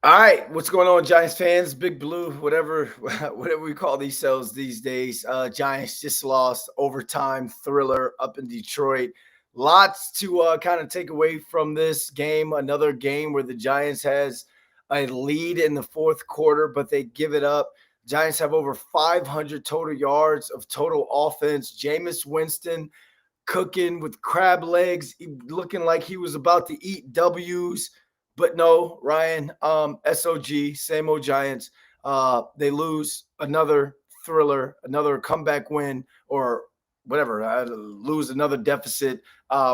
All right, what's going on, Giants fans? Big Blue, whatever, whatever we call these cells these days. Giants just lost overtime thriller up in Detroit. Lots to kind of take away from this game. Another game where the Giants has a lead in the fourth quarter, but they give it up. Giants have over 500 total yards of total offense. Jameis Winston cooking with crab legs, looking like he was about to eat W's. But no, Ryan, SOG, same old Giants. They lose another thriller, another comeback win, or whatever, lose another deficit.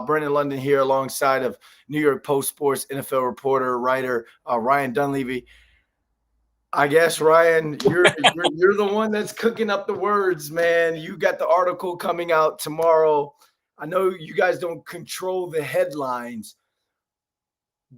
Brendan London here alongside of New York Post Sports NFL reporter, writer Ryan Dunleavy. I guess, Ryan, you're the one that's cooking up the words, man. You got the article coming out tomorrow. I know you guys don't control the headlines.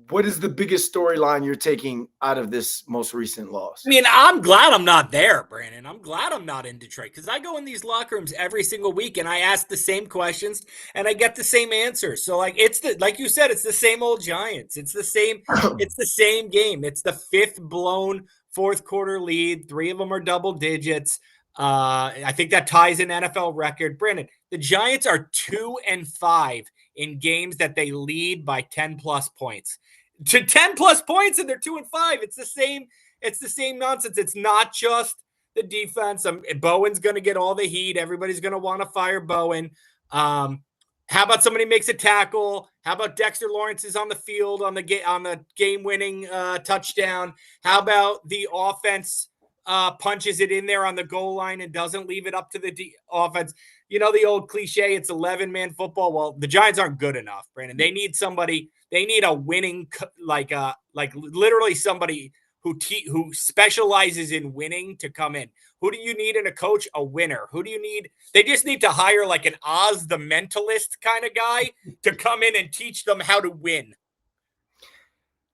What is the biggest storyline you're taking out of this most recent loss? I mean, I'm glad I'm not there, Brandon. I'm glad I'm not in Detroit because I go in these locker rooms every single week and I ask the same questions and I get the same answers. So, like you said, it's the same old Giants. It's the same game. It's the fifth blown fourth quarter lead. 3 of them are double digits. I think that ties an NFL record. Brandon, the Giants are 2-5 in games that they lead by 10 plus points. To 10 plus points and they're 2-5. It's the same nonsense. It's not just the defense. Bowen's going to get all the heat. Everybody's going to want to fire Bowen. How about somebody makes a tackle? How about Dexter Lawrence is on the field on the game-winning touchdown? How about the offense punches it in there on the goal line and doesn't leave it up to the offense? You know, the old cliche, it's 11-man football. Well, the Giants aren't good enough, Brandon. They need somebody. They need a winning, like literally somebody who specializes in winning to come in. Who do you need in a coach? A winner. Who do you need? They just need to hire like an Oz the Mentalist kind of guy to come in and teach them how to win.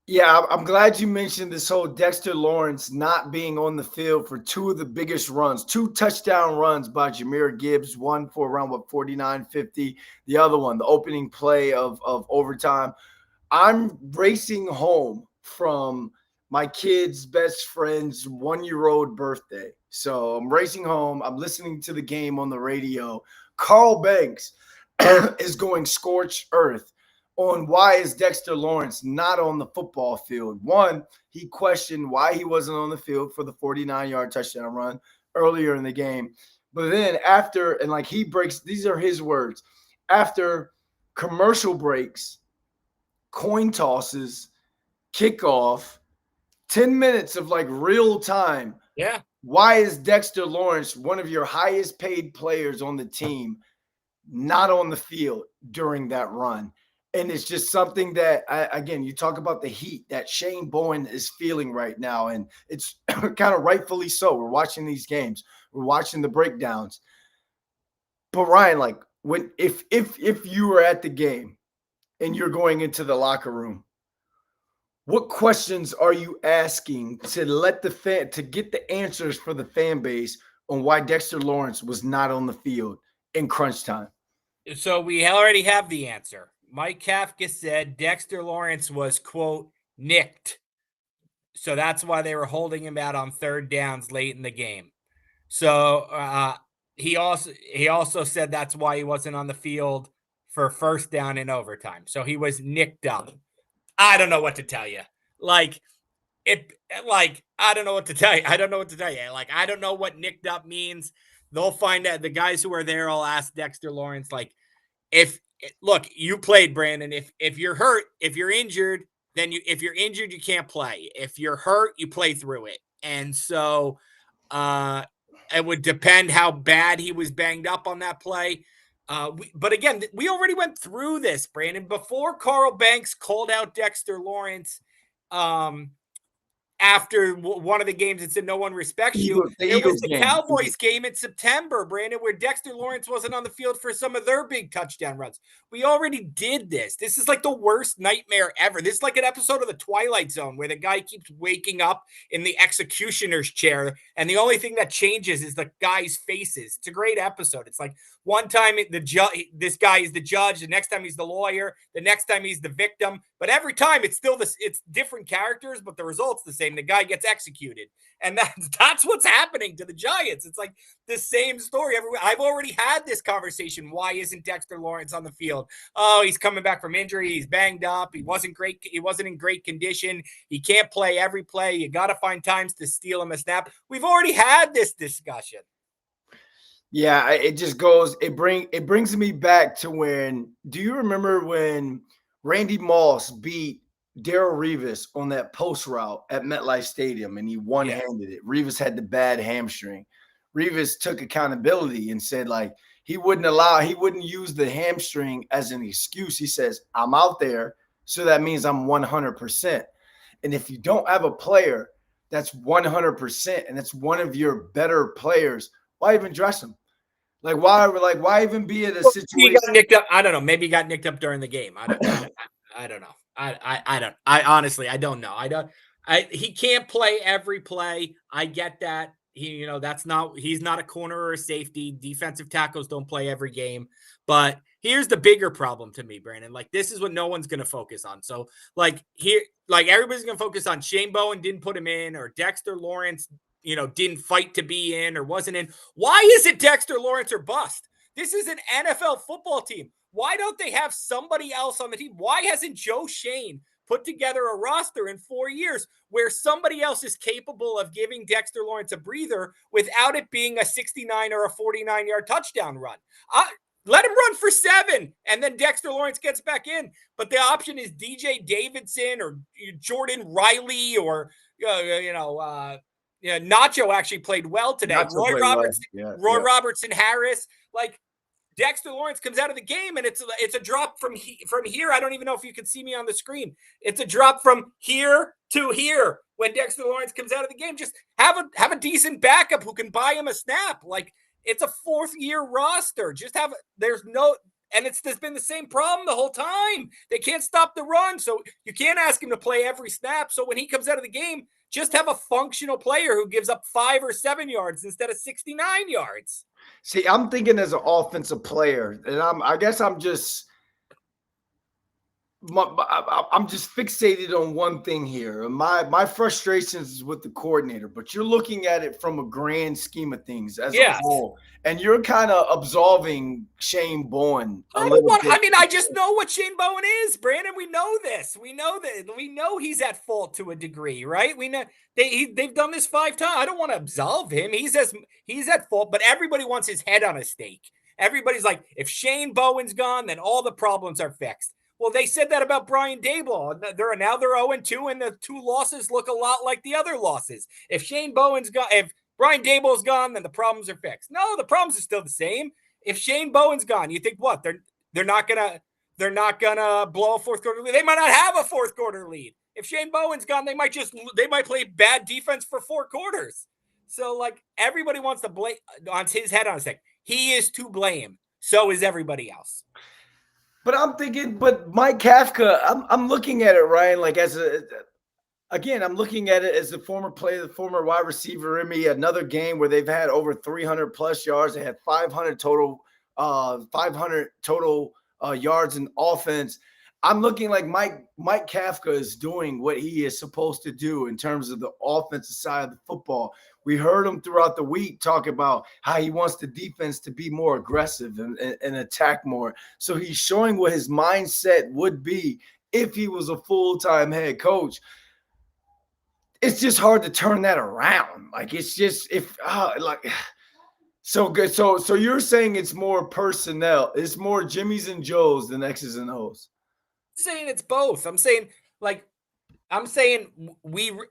Yeah, I'm glad you mentioned this whole Dexter Lawrence not being on the field for 2 of the biggest runs, 2 touchdown runs by Jahmyr Gibbs, one for around 49-50, the other one, the opening play of overtime. I'm racing home from my kid's best friend's 1-year-old birthday. So I'm racing home. I'm listening to the game on the radio. Carl Banks is going scorched earth on why is Dexter Lawrence not on the football field. One, he questioned why he wasn't on the field for the 49-yard touchdown run earlier in the game. But then after, and like he breaks, these are his words, after commercial breaks, coin tosses, kickoff, 10 minutes of like real time. Yeah. Why is Dexter Lawrence, one of your highest paid players on the team, not on the field during that run? And it's just something that, again, you talk about the heat that Shane Bowen is feeling right now. And it's kind of rightfully so. We're watching these games. We're watching the breakdowns. But Ryan, like if you were at the game and you're going into the locker room, what questions are you asking to get the answers for the fan base on why Dexter Lawrence was not on the field in crunch time? So we already have the answer. Mike Kafka said Dexter Lawrence was, quote, nicked. So that's why they were holding him out on third downs late in the game. So he also said that's why he wasn't on the field for first down in overtime. So he was nicked up. I don't know what to tell you. I don't know what to tell you. I don't know what to tell you. Like, I don't know what nicked up means. They'll find out. The guys who are there will ask Dexter Lawrence, like, look, you played, Brandon. If you're hurt, if you're injured, then if you're injured, you can't play. If you're hurt, you play through it. And so it would depend how bad he was banged up on that play. But again, we already went through this, Brandon, before Carl Banks called out Dexter Lawrence after one of the games and said no one respects you. It was the Cowboys game in September, Brandon, where Dexter Lawrence wasn't on the field for some of their big touchdown runs. We already did this. This is like the worst nightmare ever. This is like an episode of The Twilight Zone where the guy keeps waking up in the executioner's chair, and the only thing that changes is the guy's faces. It's a great episode. It's like One time this guy is the judge, the next time he's the lawyer, the next time he's the victim. But every time it's still this, it's different characters, but the result's the same. The guy gets executed. And that's what's happening to the Giants. It's like the same story everywhere. I've already had this conversation. Why isn't Dexter Lawrence on the field? Oh, he's coming back from injury. He's banged up. He wasn't great. He wasn't in great condition. He can't play every play. You got to find times to steal him a snap. We've already had this discussion. Yeah, it just goes. It brings me back to when. Do you remember when Randy Moss beat Darrelle Revis on that post route at MetLife Stadium, and he one-handed it? Revis had the bad hamstring. Revis took accountability and said, like, he wouldn't use the hamstring as an excuse. He says, I'm out there, so that means I'm 100%. And if you don't have a player that's 100% and it's one of your better players, why even dress him? Why even be in a situation? He got nicked up. I don't know. Maybe he got nicked up during the game. I don't know. I honestly, I don't know. He can't play every play. I get that. He's not a corner or a safety. Defensive tackles don't play every game. But here's the bigger problem to me, Brandon. Like, this is what no one's going to focus on. So, everybody's going to focus on Shane Bowen didn't put him in, or Dexter Lawrence, didn't fight to be in or wasn't in. Why is it Dexter Lawrence or bust? This is an NFL football team. Why don't they have somebody else on the team? Why hasn't Joe Shane put together a roster in 4 years where somebody else is capable of giving Dexter Lawrence a breather without it being a 69 or a 49-yard touchdown run? Let him run for 7, and then Dexter Lawrence gets back in. But the option is DJ Davidson or Jordan Riley or, Nacho actually played well today. Roy Robertson Harris. Like, Dexter Lawrence comes out of the game, and it's a drop from here. I don't even know if you can see me on the screen. It's a drop from here to here when Dexter Lawrence comes out of the game. Just have a decent backup who can buy him a snap. Like, it's a 4th-year roster. There's been the same problem the whole time. They can't stop the run, so you can't ask him to play every snap. So when he comes out of the game, just have a functional player who gives up 5 or 7 yards instead of 69 yards. See, I'm thinking as an offensive player, and I'm just fixated on one thing here. My frustrations is with the coordinator, but you're looking at it from a grand scheme of things as a whole, and you're kind of absolving Shane Bowen a little bit. I mean, I just know what Shane Bowen is, Brandon. We know this. We know that. We know he's at fault to a degree, right? We know they've done this 5 times. I don't want to absolve him. He's at fault, but everybody wants his head on a stake. Everybody's like, if Shane Bowen's gone, then all the problems are fixed. Well, they said that about Brian Daboll. They're 0-2, and the 2 losses look a lot like the other losses. If Brian Daboll's gone, then the problems are fixed. No, the problems are still the same. If Shane Bowen's gone, you think what? They're not gonna blow a 4th quarter lead. They might not have a 4th quarter lead. If Shane Bowen's gone, they might play bad defense for 4 quarters. So, like, everybody wants to blame on his head on a stake. He is to blame. So is everybody else. But I'm thinking, Mike Kafka, I'm looking at it, Ryan, like I'm looking at it as the former player, the former wide receiver in me. Another game where they've had over 300 plus yards. They had 500 total yards in offense. I'm looking like Mike Kafka is doing what he is supposed to do in terms of the offensive side of the football. We heard him throughout the week talk about how he wants the defense to be more aggressive and attack more. So he's showing what his mindset would be if he was a full-time head coach. It's just hard to turn that around. Like, it's just so good. So you're saying it's more personnel. It's more Jimmys and Joes than X's and O's. I'm saying it's both.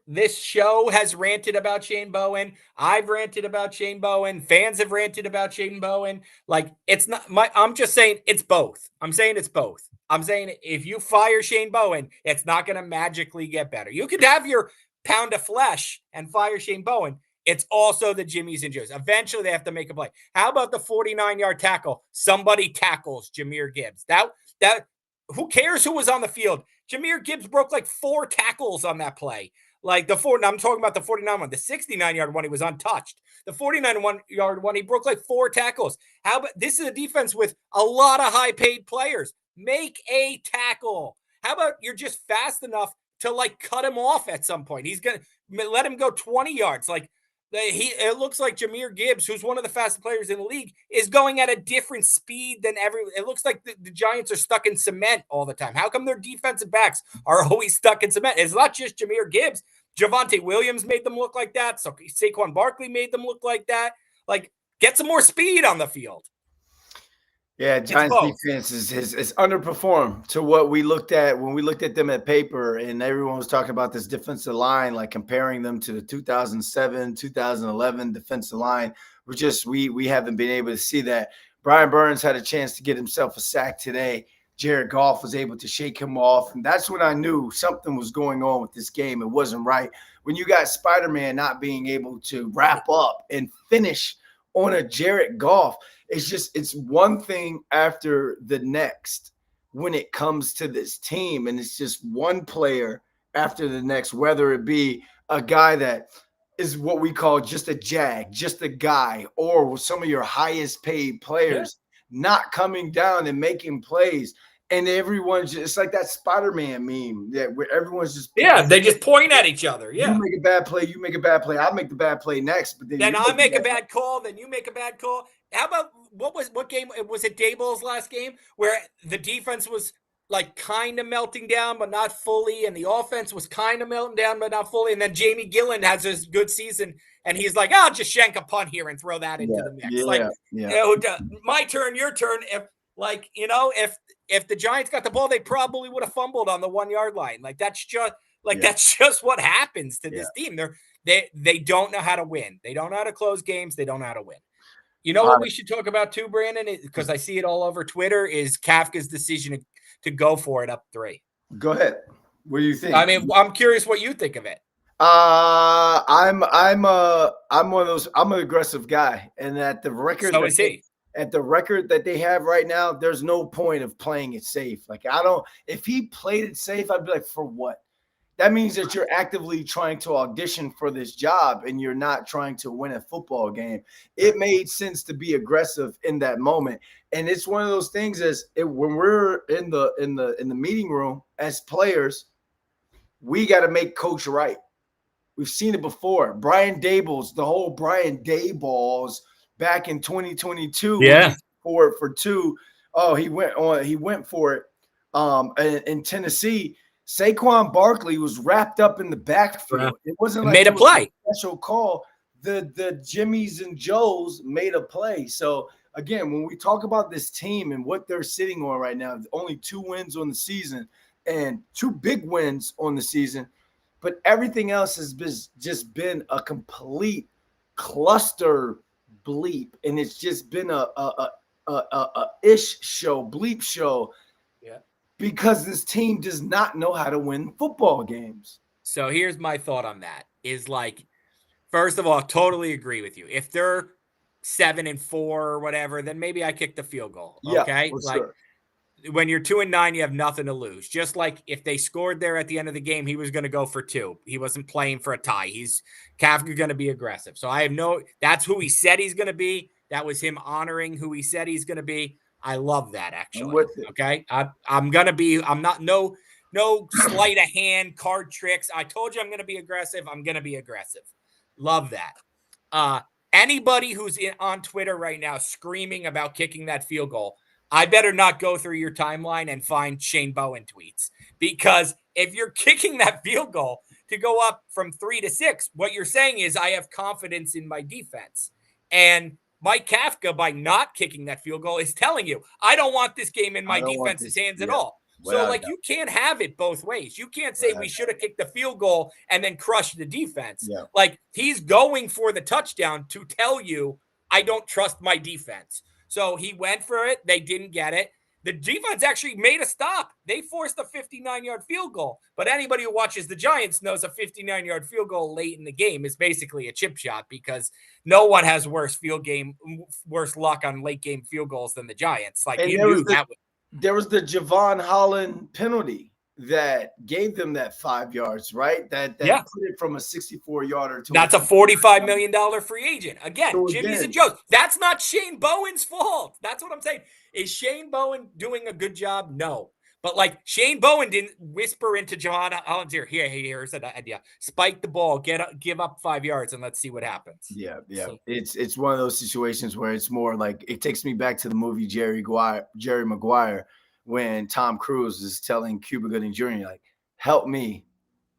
This show has ranted about Shane Bowen. I've ranted about Shane Bowen. Fans have ranted about Shane Bowen. Like, I'm just saying it's both. I'm saying it's both. I'm saying if you fire Shane Bowen, it's not going to magically get better. You could have your pound of flesh and fire Shane Bowen. It's also the Jimmys and Joes. Eventually, they have to make a play. How about the 49-yard tackle? Somebody tackles Jahmyr Gibbs. That who cares who was on the field? Jahmyr Gibbs broke like 4 tackles on that play. Like I'm talking about the 49 one, the 69-yard one, he was untouched. The 49-yard one, he broke like 4 tackles. How about this is a defense with a lot of high-paid players. Make a tackle. How about you're just fast enough to like cut him off at some point? He's gonna let him go 20 yards. Like it looks like Jahmyr Gibbs, who's one of the fastest players in the league, is going at a different speed than everyone. It looks like the Giants are stuck in cement all the time. How come their defensive backs are always stuck in cement? It's not just Jahmyr Gibbs. Javonte Williams made them look like that. So Saquon Barkley made them look like that. Like, get some more speed on the field. Yeah, Giants defense is underperformed to what we looked at when we looked at them at paper, and everyone was talking about this defensive line, like comparing them to the 2007, 2011 defensive line. We haven't been able to see that. Brian Burns had a chance to get himself a sack today. Jared Goff was able to shake him off, and that's when I knew something was going on with this game. It wasn't right. When you got Spider-Man not being able to wrap up and finish on a Jared Goff, it's one thing after the next when it comes to this team. And it's just one player after the next, whether it be a guy that is what we call just a jag, just a guy, or some of your highest paid players not coming down and making plays. And everyone's just, it's like that Spider-Man meme that where everyone's just they just point at each other. Yeah, you make a bad play, you make a bad play, I'll make the bad play next. But then I make a bad call, then you make a bad call. How about what game was it? Dayball's last game where the defense was like kind of melting down, but not fully, and the offense was kind of melting down, but not fully. And then Jamie Gillen has his good season, and he's like, "I'll just shank a punt here and throw that into the mix." My turn, your turn. If the Giants got the ball, they probably would have fumbled on the 1 yard line. Like that's just what happens to this team. They don't know how to win. They don't know how to close games. They don't know how to win. You know what we should talk about too, Brandon, because I see it all over Twitter, is Kafka's decision to go for it up 3. Go ahead. What do you think? I mean, I'm curious what you think of it. I'm one of those. I'm an aggressive guy, and at the record, so is he. At the record that they have right now, there's no point of playing it safe. Like if he played it safe, I'd be like, for what? That means that you're actively trying to audition for this job and you're not trying to win a football game. It made sense to be aggressive in that moment. And it's one of those things when we're in the meeting room as players, we got to make coach right. We've seen it before. Brian Daboll's, the whole Brian Daboll's back in 2022. Yeah. For 2. Oh, he went for it in Tennessee. Saquon Barkley was wrapped up in the backfield. It wasn't like made a play. Special call. The Jimmies and Joes made a play. So again, when we talk about this team and what they're sitting on right now, only 2 wins on the season and 2 big wins on the season, but everything else has just been a complete cluster bleep, and it's just been a bleep show. Yeah. Because this team does not know how to win football games. So here's my thought on that is like, first of all, totally agree with you. If they're 7-4 or whatever, then maybe I kick the field goal. Okay. Sure. When you're 2-9, you have nothing to lose. Just like if they scored there at the end of the game, he was going to go for 2. He wasn't playing for a tie. He's Kafka going to be aggressive. So that's who he said he's going to be. That was him honoring who he said he's going to be. I love that actually. Okay. I'm not no sleight of hand card tricks. I told you I'm going to be aggressive. I'm going to be aggressive. Love that. Anybody who's on Twitter right now screaming about kicking that field goal, I better not go through your timeline and find Shane Bowen tweets, because if you're kicking that field goal to go up from 3 to 6, what you're saying is I have confidence in my defense. And Mike Kafka, by not kicking that field goal, is telling you, I don't want this game in my defense's hands at all. So, you can't have it both ways. You can't say we should have kicked the field goal and then crushed the defense. Yeah. Like, he's going for the touchdown to tell you, I don't trust my defense. So he went for it. They didn't get it. The defense actually made a stop. They forced a 59-yard field goal. But anybody who watches the Giants knows a 59-yard field goal late in the game is basically a chip shot, because no one has worse luck on late game field goals than the Giants. Like, you knew that. There was the Javon Holland penalty that gave them that 5 yards, right? That Yeah. put it from a 64-yarder to That's a $45 million free agent. Again, So Jimmy's a again, joke. That's not Shane Bowen's fault. That's what I'm saying. Is Shane Bowen doing a good job? No. But like Shane Bowen didn't whisper into John Holland's ear, here's an idea. Spike the ball, give up 5 yards, and let's see what happens. yeah. So, It's one of those situations where it's more like it takes me back to the movie Jerry Maguire, when Tom Cruise is telling Cuba Gooding Jr., like, help me,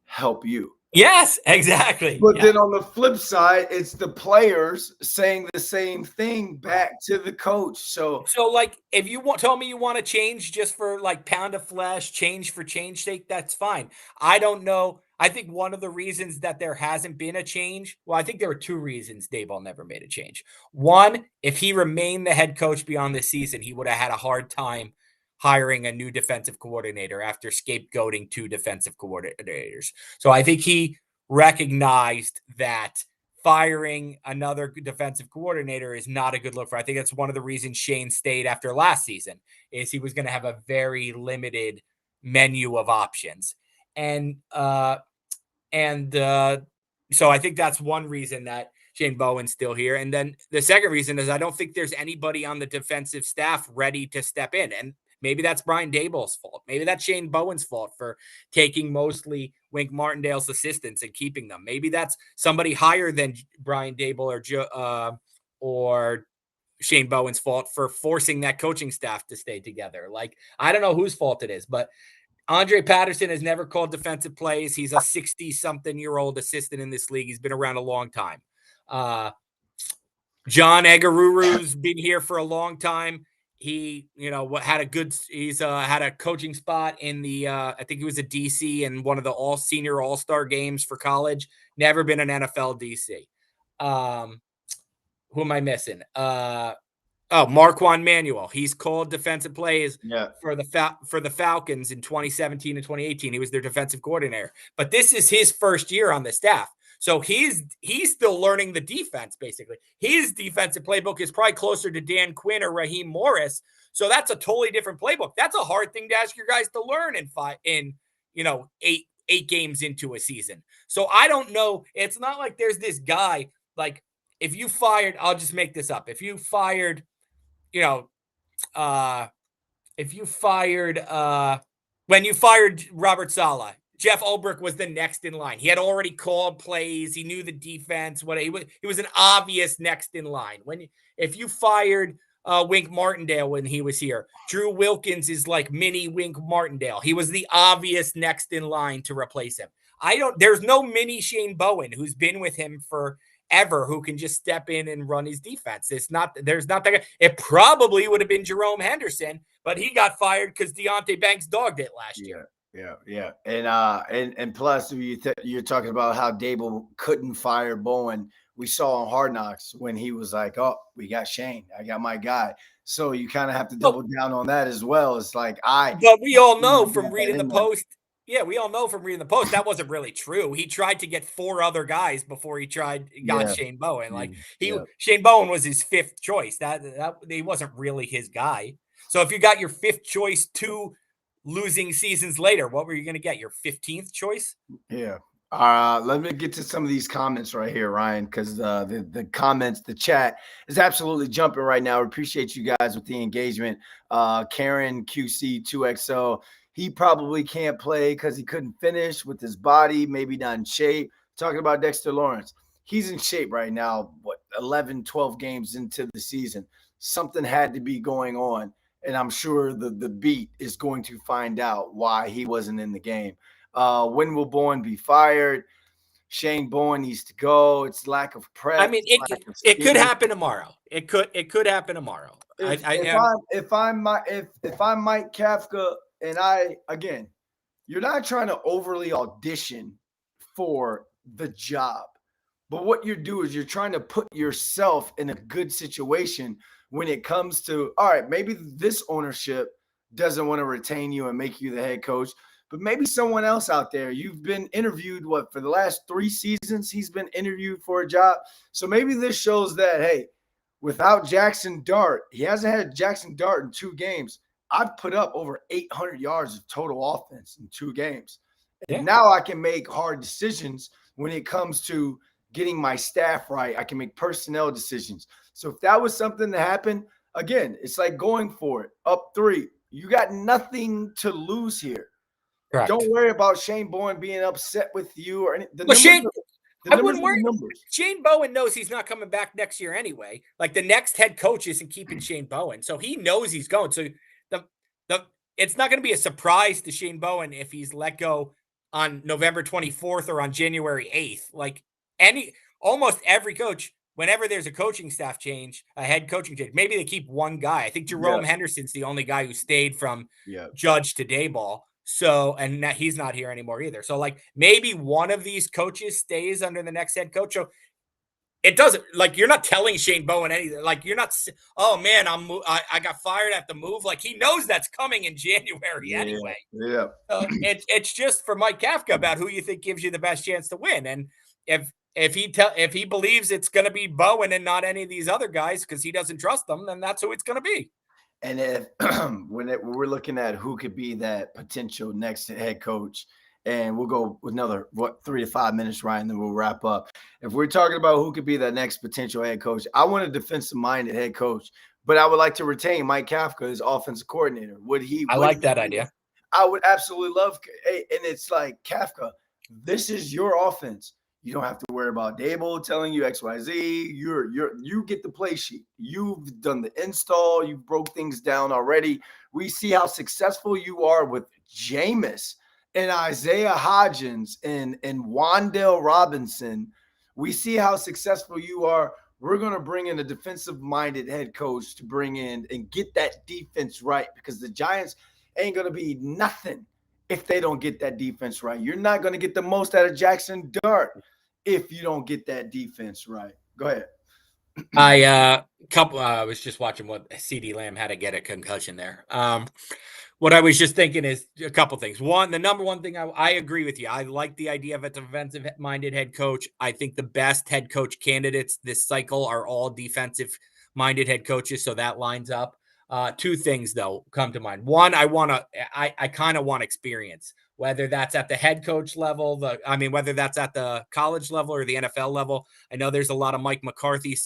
help you. yes, exactly. But Yeah. then on the flip side, it's the players saying the same thing back to the coach. So like, if you tell me you want to change just for like pound of flesh, change for change sake, that's fine. I don't know. I think one of the reasons that there hasn't been a change, well, I think there were two reasons Daboll never made a change. One, if he remained the head coach beyond this season, he would have had a hard time hiring a new defensive coordinator after scapegoating two defensive coordinators. So I think he recognized that firing another defensive coordinator is not a good look for. I think that's one of the reasons Shane stayed after last season, is he was going to have a very limited menu of options. So I think that's one reason that Shane Bowen's still here. And then the second reason is I don't think there's anybody on the defensive staff ready to step in. And maybe that's Brian Daboll's fault. Maybe that's Shane Bowen's fault for taking mostly Wink Martindale's assistants and keeping them. Maybe that's somebody higher than Brian Daboll or Shane Bowen's fault for forcing that coaching staff to stay together. Like, I don't know whose fault it is, but Andre Patterson has never called defensive plays. He's a 60-something-year-old assistant in this league. He's been around a long time. John Egaruru's been here for a long time. He, had a coaching spot in the, I think he was a DC in one of the all-senior all-star games for college. Never been an NFL DC. Who am I missing? Marquand Manuel. He's called defensive plays for the Falcons in 2017 and 2018. He was their defensive coordinator. But this is his first year on the staff. So he's still learning the defense, basically. His defensive playbook is probably closer to Dan Quinn or Raheem Morris. So that's a totally different playbook. That's a hard thing to ask your guys to learn in 8 games into a season. So I don't know. It's not like there's this guy, like, if you fired, I'll just make this up. If you fired, when you fired Robert Saleh, Jeff Ulbrich was the next in line. He had already called plays. He knew the defense. He was an obvious next in line. If you fired Wink Martindale when he was here, Drew Wilkins is like mini Wink Martindale. He was the obvious next in line to replace him. There's no mini Shane Bowen who's been with him forever who can just step in and run his defense. There's not that guy. It probably would have been Jerome Henderson, but he got fired because Deontay Banks dogged it last year. Yeah. And plus, you're talking about how Daboll couldn't fire Bowen. We saw on Hard Knocks when he was like, "Oh, we got Shane. I got my guy." So you kind of have to double down on that as well. It's like But we all know from reading the Post. Yeah, we all know from reading the Post that wasn't really true. He tried to get 4 other guys before he got Shane Bowen. Like Shane Bowen was his 5th choice. That he wasn't really his guy. So if you got your 5th choice 2 losing seasons later, what were you going to get? Your 15th choice? Yeah. Let me get to some of these comments right here, Ryan, because the comments, the chat is absolutely jumping right now. We appreciate you guys with the engagement. Karen QC2XO, he probably can't play because he couldn't finish with his body, maybe not in shape. Talking about Dexter Lawrence, he's in shape right now, 11, 12 games into the season. Something had to be going on, and I'm sure the beat is going to find out why he wasn't in the game. When will Bowen be fired? Shane Bowen needs to go. It's lack of prep. I mean, it could happen tomorrow. It could happen tomorrow. If I'm Mike Kafka, and again, you're not trying to overly audition for the job, but what you do is you're trying to put yourself in a good situation when it comes to, all right, maybe this ownership doesn't want to retain you and make you the head coach. But maybe someone else out there, you've been interviewed, for the last 3 seasons, he's been interviewed for a job. So maybe this shows that, hey, without Jackson Dart, he hasn't had Jackson Dart in 2 games. I've put up over 800 yards of total offense in 2 games. And Yeah. now I can make hard decisions when it comes to getting my staff right. I can make personnel decisions. So if that was something that happened, again, it's like going for it. Up 3. You got nothing to lose here. Correct. Don't worry about Shane Bowen being upset with you or anything. Well, Shane, the I numbers wouldn't are worry. the numbers. Shane Bowen knows he's not coming back next year anyway. Like the next head coach isn't keeping Shane Bowen, so he knows he's going. So the it's not going to be a surprise to Shane Bowen if he's let go on November 24th or on January 8th. Like almost every coach, whenever there's a coaching staff change, a head coaching change, maybe they keep one guy. I think Jerome Henderson's the only guy who stayed from Judge to Dayball. So, and he's not here anymore either. So, like, maybe one of these coaches stays under the next head coach. So, it doesn't, like, you're not telling Shane Bowen anything. Like, you're not, oh man, I got fired, I have to move. Like, he knows that's coming in January anyway. Yeah. It's just for Mike Kafka about who you think gives you the best chance to win. And if he believes it's going to be Bowen and not any of these other guys because he doesn't trust them, then that's who it's going to be. And if when we're looking at who could be that potential next head coach, and we'll go with another 3 to 5 minutes, Ryan, then we'll wrap up. If we're talking about who could be that next potential head coach, I want a defensive-minded head coach, but I would like to retain Mike Kafka as offensive coordinator. I like that idea. I would absolutely love, and it's like, Kafka, this is your offense. You don't have to worry about Dable telling you XYZ. You get the play sheet. You've done the install. You broke things down already. We see how successful you are with Jameis and Isaiah Hodgins and Wan'Dale Robinson. We see how successful you are. We're going to bring in a defensive-minded head coach to bring in and get that defense right, because the Giants ain't going to be nothing if they don't get that defense right. You're not going to get the most out of Jackson Dart if you don't get that defense right. Go ahead. I was just watching what CeeDee Lamb had to get a concussion there. What I was just thinking is a couple things. One, the number one thing, I agree with you. I like the idea of a defensive-minded head coach. I think the best head coach candidates this cycle are all defensive-minded head coaches, so that lines up. 2 things, though, come to mind. One, I kind of want experience, whether that's at the head coach level, whether that's at the college level or the NFL level. I know there's a lot of Mike McCarthy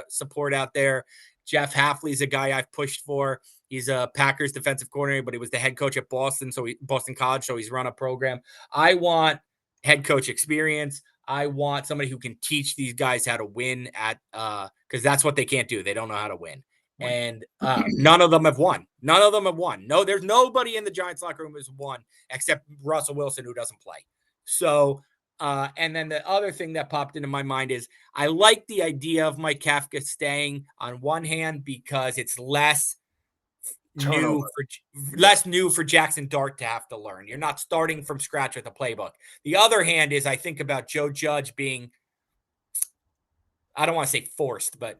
support out there. Jeff Hafley's a guy I've pushed for. He's a Packers defensive coordinator, but he was the head coach at Boston College, so he's run a program. I want head coach experience. I want somebody who can teach these guys how to win because that's what they can't do. They don't know how to win. And none of them have won. No, there's nobody in the Giants locker room who's won except Russell Wilson, who doesn't play. So, and then the other thing that popped into my mind is I like the idea of Mike Kafka staying on one hand because it's less new for Jackson Dart to have to learn. You're not starting from scratch with a playbook. The other hand is I think about Joe Judge being, I don't want to say forced, but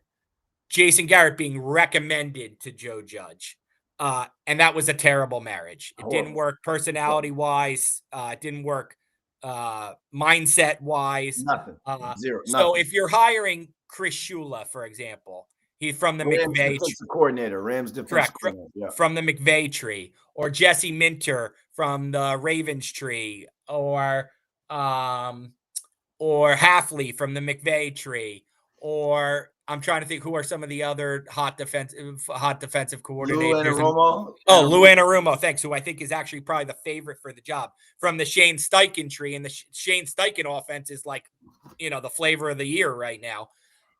Jason Garrett being recommended to Joe Judge. And that was a terrible marriage. It didn't work personality-wise. It didn't work mindset-wise. Nothing. Zero. So if you're hiring Chris Shula, for example, he's from the McVay coordinator, Rams defensive coordinator. From the McVay tree, or Jesse Minter from the Ravens tree, or Hafley from the McVay tree, or I'm trying to think who are some of the other hot defensive coordinators. Lou Anarumo, thanks, who I think is actually probably the favorite for the job from the Shane Steichen tree. And the Shane Steichen offense is like, the flavor of the year right now.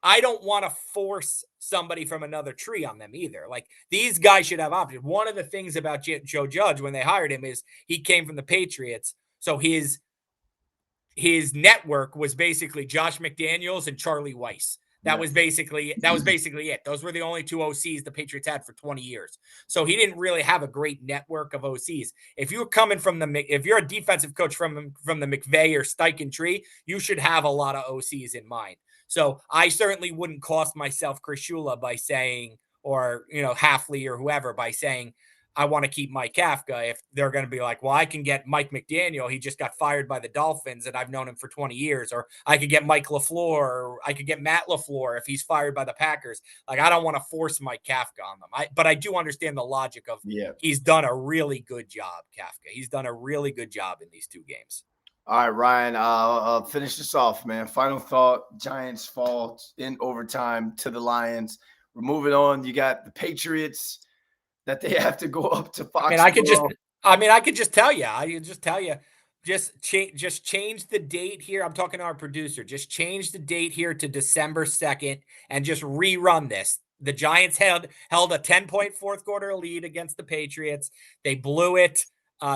I don't want to force somebody from another tree on them either. Like, these guys should have options. One of the things about Joe Judge when they hired him is he came from the Patriots. So his network was basically Josh McDaniels and Charlie Weiss. That was basically it. Those were the only 2 OCs the Patriots had for 20 years. So he didn't really have a great network of OCs. If you're coming if you're a defensive coach from the McVay or Steichen tree, you should have a lot of OCs in mind. So I certainly wouldn't cost myself Chris Shula by saying, or Hafley or whoever, by saying, I want to keep Mike Kafka if they're going to be like, well, I can get Mike McDaniel. He just got fired by the Dolphins and I've known him for 20 years. Or I could get Mike LaFleur, or I could get Matt LaFleur if he's fired by the Packers. Like, I don't want to force Mike Kafka on them. But I do understand the logic of he's done a really good job, Kafka. He's done a really good job in these 2 games. All right, Ryan, I'll finish this off, man. Final thought: Giants fall in overtime to the Lions. We're moving on. You got the Patriots that they have to go up to Foxborough. I could just tell you. Just change the date here. I'm talking to our producer. Just change the date here to December 2nd and just rerun this. The Giants held a 10-point fourth quarter lead against the Patriots. They blew it.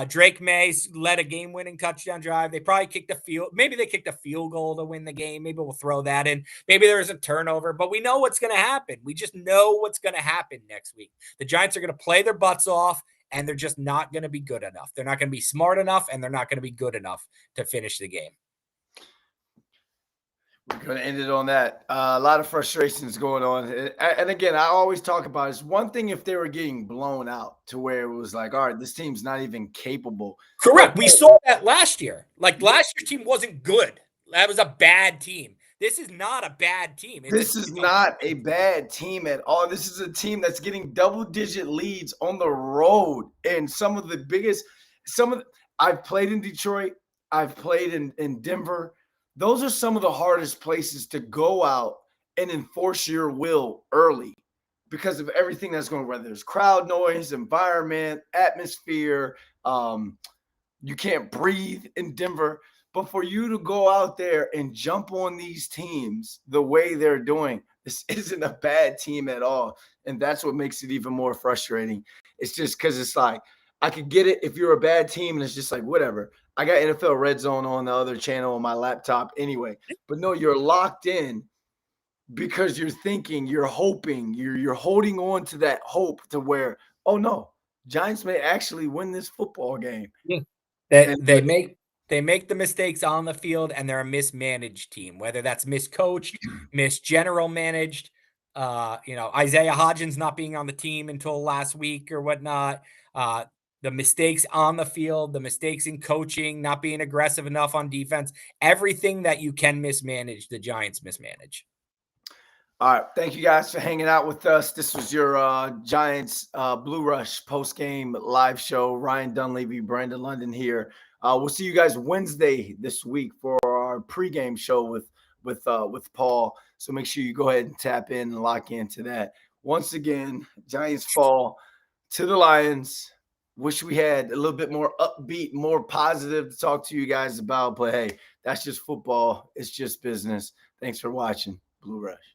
Drake May led a game-winning touchdown drive. They probably kicked a field. Maybe they kicked a field goal to win the game. Maybe we'll throw that in. Maybe there was a turnover, but we know what's going to happen. We just know what's going to happen next week. The Giants are going to play their butts off, and they're just not going to be good enough. They're not going to be smart enough, and they're not going to be good enough to finish the game. We're going to end it on that. A lot of frustrations going on. And again, I always talk about it's one thing if they were getting blown out to where it was like, all right, this team's not even capable. Correct. We saw that last year. Like, last year's team wasn't good. That was a bad team. This is not a bad team. This is not a bad team at all. This is a team that's getting double-digit leads on the road. And some of the biggest – I've played in Detroit. I've played in Denver. Those are some of the hardest places to go out and enforce your will early because of everything that's going on, whether there's crowd noise, environment, atmosphere. You can't breathe in Denver. But for you to go out there and jump on these teams the way they're doing, this isn't a bad team at all. And that's what makes it even more frustrating. It's just because it's like, I could get it if you're a bad team and it's just like, whatever. I got NFL Red Zone on the other channel on my laptop anyway. But no, you're locked in because you're thinking, you're hoping, you're holding on to that hope to where, oh no, Giants may actually win this football game. Yeah. They make the mistakes on the field, and they're a mismanaged team, whether that's miscoached, misgeneral managed, Isaiah Hodgins not being on the team until last week or whatnot. The mistakes on the field, the mistakes in coaching, not being aggressive enough on defense, everything that you can mismanage, the Giants mismanage. All right. Thank you guys for hanging out with us. This was your Giants Blue Rush post-game live show. Ryan Dunleavy, Brandon London here. We'll see you guys Wednesday this week for our pregame show with Paul. So make sure you go ahead and tap in and lock into that. Once again, Giants fall to the Lions. Wish we had a little bit more upbeat, more positive to talk to you guys about. But, hey, that's just football. It's just business. Thanks for watching Blue Rush.